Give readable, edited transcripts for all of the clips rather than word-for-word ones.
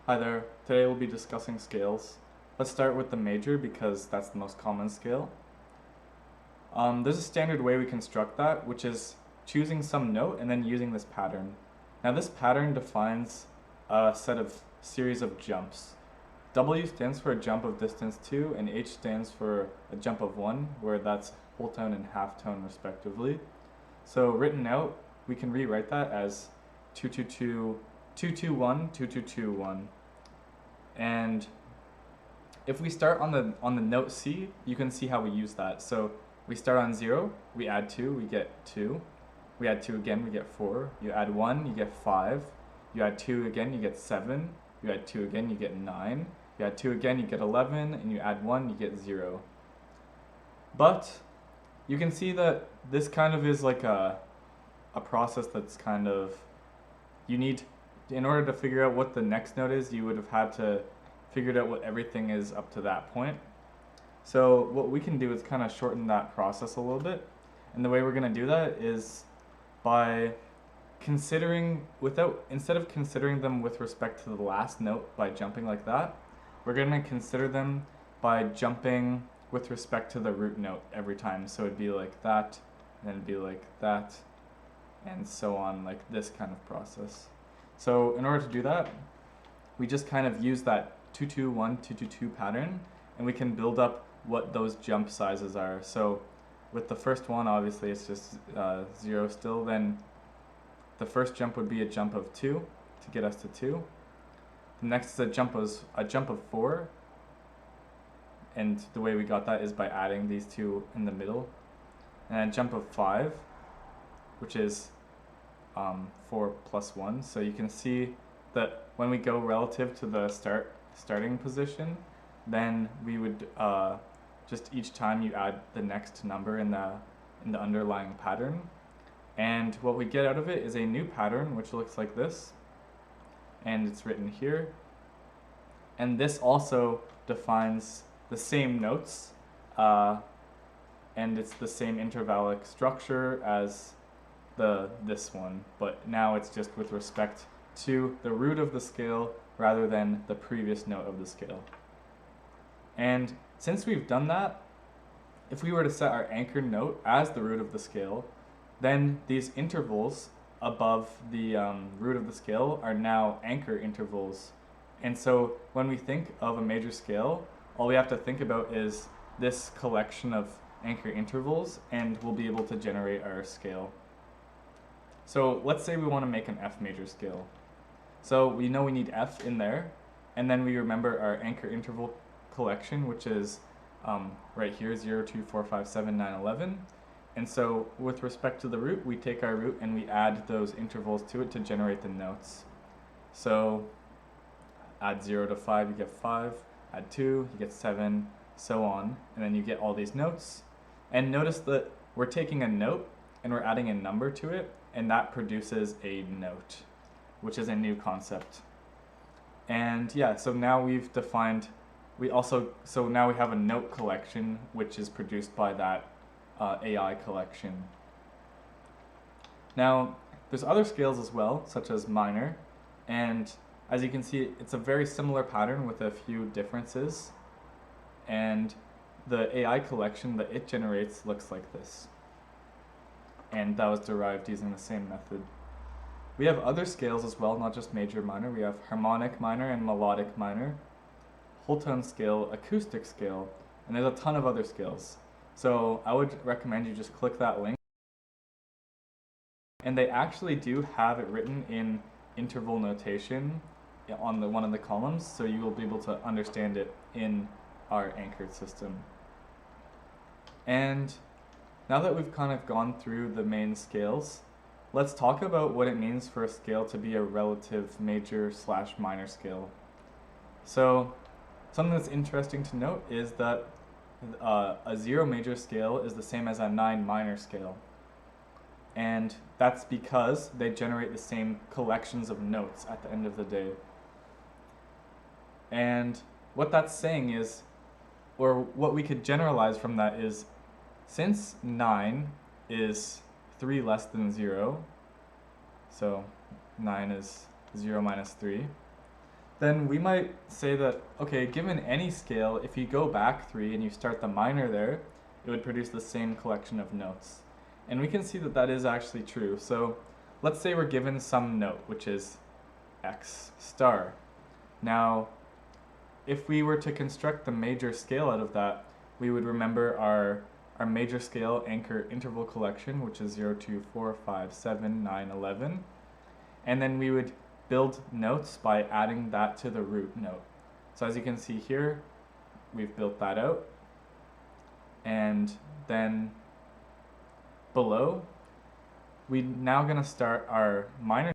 Hi there. Today we'll be discussing scales. Let's start with the major because that's the most common scale. There's a standard way we construct that, which is choosing some note and then using this pattern. Now this pattern defines a series of jumps. W stands for a jump of distance 2 and H stands for a jump of 1, where that's whole tone and half tone respectively. So written out, we can rewrite that as 222, 221, 2221. And if we start on the note C, you can see how we use that. So we start on 0, we add 2, we get 2. We add 2 again, we get 4. You add 1, you get 5. You add 2 again, you get 7. You add 2 again, you get 9. You add 2 again, you get 11. And you add 1, you get 0. But you can see that this kind of is like a process that's kind of, you need, in order to figure out what the next note is, you would have had to figure out what everything is up to that point. So what we can do is kind of shorten that process a little bit. And the way we're going to do that is by instead of considering them with respect to the last note by jumping like that, we're going to consider them by jumping with respect to the root note every time. So it'd be like that, and then it'd be like that, and so on, like this kind of process. So in order to do that, we just kind of use that 221, 222 pattern, and we can build up what those jump sizes are. So with the first one, obviously it's just 0 still. Then the first jump would be a jump of 2 to get us to 2. The next is a jump of 4, and the way we got that is by adding these two in the middle. And a jump of 5, which is 4 plus 1. So you can see that when we go relative to the starting position, then we would just each time you add the next number in the underlying pattern. And what we get out of it is a new pattern, which looks like this. And it's written here. And this also defines the same notes, and it's the same intervallic structure as this one, but now it's just with respect to the root of the scale rather than the previous note of the scale. And since we've done that, if we were to set our anchor note as the root of the scale, then these intervals above the root of the scale are now anchor intervals. And so when we think of a major scale, all we have to think about is this collection of anchor intervals, and we'll be able to generate our scale. So let's say we want to make an F major scale. So we know we need F in there, and then we remember our anchor interval collection, which is right here, 0, 2, 4, 5, 7, 9, 11. And so with respect to the root, we take our root and we add those intervals to it to generate the notes. So add 0 to 5, you get 5. Add 2, you get 7, so on. And then you get all these notes. And notice that we're taking a note and we're adding a number to it, and that produces a note, which is a new concept. And yeah, so now we've defined, so now we have a note collection, which is produced by that AI collection. Now, there's other scales as well, such as minor, and as you can see, it's a very similar pattern with a few differences, and the AI collection that it generates looks like this. And that was derived using the same method. We have other scales as well, not just major minor. We have harmonic minor and melodic minor, whole tone scale, acoustic scale, and there's a ton of other scales. So I would recommend you just click that link. And they actually do have it written in interval notation on one of the columns, so you will be able to understand it in our anchored system. And now that we've kind of gone through the main scales, let's talk about what it means for a scale to be a relative major / minor scale. So something that's interesting to note is that a 0 major scale is the same as a 9 minor scale. And that's because they generate the same collections of notes at the end of the day. And what that's saying is, or what we could generalize from that is, since 9 is 3 less than 0, so 9 is 0 minus 3, then we might say that, okay, given any scale, if you go back 3 and you start the minor there, it would produce the same collection of notes. And we can see that that is actually true. So let's say we're given some note, which is X star. Now, if we were to construct the major scale out of that, we would remember our major scale anchor interval collection, which is 0, 2, 4, 5, 7, 9, 11. And then we would build notes by adding that to the root note. So as you can see here, we've built that out. And then below, we're now going to start our minor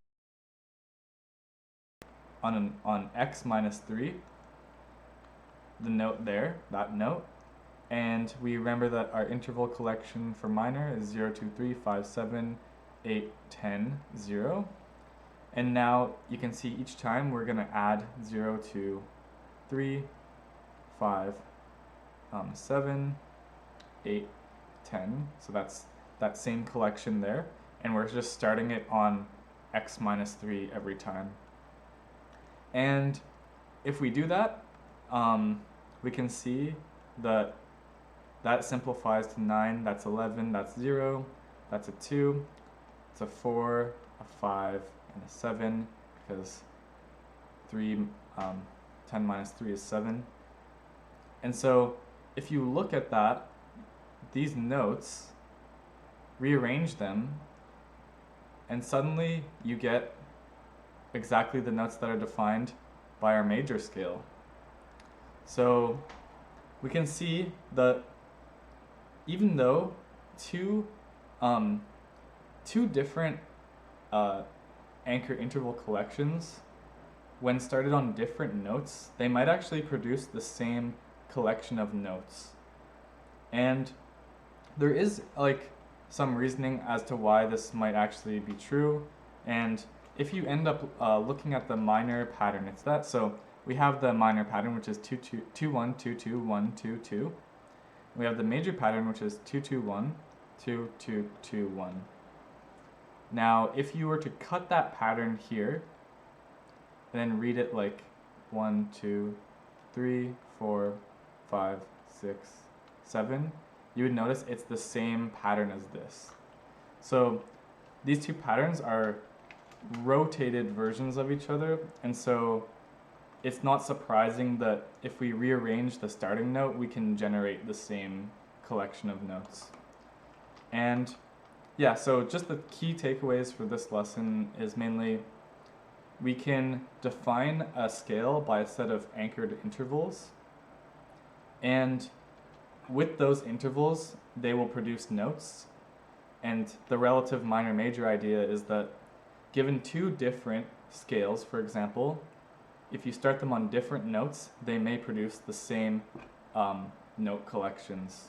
on x minus 3, the note there, that note. And we remember that our interval collection for minor is 0, 2, 3, 5, 7, 8, 10, 0. And now you can see each time we're going to add 0, 2, 3, 5, 7, 8, 10. So that's that same collection there. And we're just starting it on x minus 3 every time. And if we do that, we can see that that simplifies to 9, that's 11, that's 0, that's a 2, it's a 4, a 5, and a 7, because 10 minus 3 is 7. And so if you look at that, these notes, rearrange them, and suddenly you get exactly the notes that are defined by our major scale. So we can see that even though two different anchor interval collections, when started on different notes, they might actually produce the same collection of notes. And there is some reasoning as to why this might actually be true. And if you end up looking at the minor pattern, it's that. So we have the minor pattern, which is 2, 2, 2, 1, 2, 2, 1, 2, 2. We have the major pattern, which is 2, 2, 1, 2, 2, 2, 1. Now, if you were to cut that pattern here, and then read it like 1, 2, 3, 4, 5, 6, 7, you would notice it's the same pattern as this. So these two patterns are rotated versions of each other, and so it's not surprising that if we rearrange the starting note, we can generate the same collection of notes. And yeah, so just the key takeaways for this lesson is mainly we can define a scale by a set of anchored intervals, and with those intervals, they will produce notes. And the relative minor-major idea is that given two different scales, for example, if you start them on different notes, they may produce the same note collections.